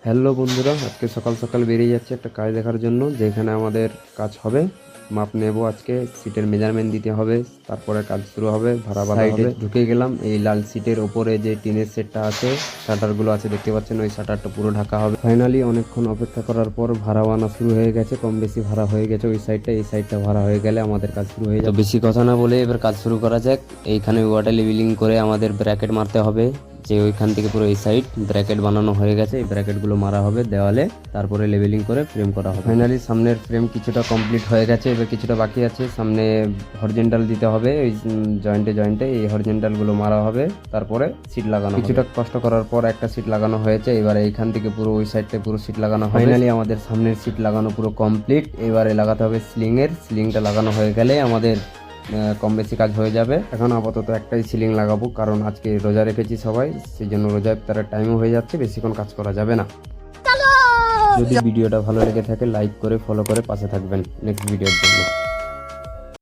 Hello বন্ধুরা, আজকে সকাল সকাল বেরিয়ে যাচ্ছে একটা কাজ দেখার জন্য, যেখানে আমাদের কাজ হবে। মাপ নেব, আজকে সিটের মেজারমেন্ট দিতে হবে, তারপরে কাজ শুরু হবে, ভাড়া বাঁধা হবে। ঢুকে গেলাম, এই লাল সিটের ওপরে যে টিনের সেটটা আছে, শাটারগুলো আছে দেখতে পাচ্ছেন, ওই শাটারটা পুরো ঢাকা হবে। ফাইনালি অনেকক্ষণ অপেক্ষা করার পর ভাড়া বানা শুরু হয়ে গেছে, কম বেশি ভাড়া হয়ে গেছে। ওই সাইডটা এই সাইডটা ভাড়া হয়ে গেলে আমাদের কাজ শুরু হয়ে যাবে। বেশি কথা না বলে এবার কাজ শুরু করা যাক। এইখানে ওয়াটার লেভেলিং করে আমাদের ব্র্যাকেট মারতে হবে, যে ওইখান থেকে পুরো এই সাইড ব্র্যাকেট বানানো হয়ে গেছে। এই ব্র্যাকেটগুলো মারা হবে দেওয়ালে, তারপরে লেভেলিং করে ফ্রেম করা হবে। ফাইনালি সামনের ফ্রেম কিছুটা কমপ্লিট হয়ে গেছে, এবার কিছুটা বাকি আছে। সামনে হরিজেন্টাল দিতে হবে, ওই জয়েন্টে জয়েন্টে এই হরিজেন্টালগুলো মারা হবে, তারপরে সিট লাগানো। কিছুটা কষ্ট করার পর একটা সিট লাগানো হয়েছে। এবারে এইখান থেকে পুরো ওই সাইডটা পুরো সিট লাগানো। ফাইনালি আমাদের সামনের সিট লাগানো পুরো কমপ্লিট। এবারে লাগাতে হবে সিলিংটা লাগানো হয়ে গেলে আমাদের কম বেশি কাজ হয়ে যাবে। এখন আপাতত একটাই সিলিং লাগাবো, কারণ আজকে রোজা রেখেছি সবাই, সেই জন্য রোজা ইফতারের টাইমও হয়ে যাচ্ছে, বেশিক্ষণ কাজ করা যাবে না। যদি ভিডিওটা ভালো লেগে থাকে লাইক করে ফলো করে পাশে থাকবেন নেক্সট ভিডিওর জন্য।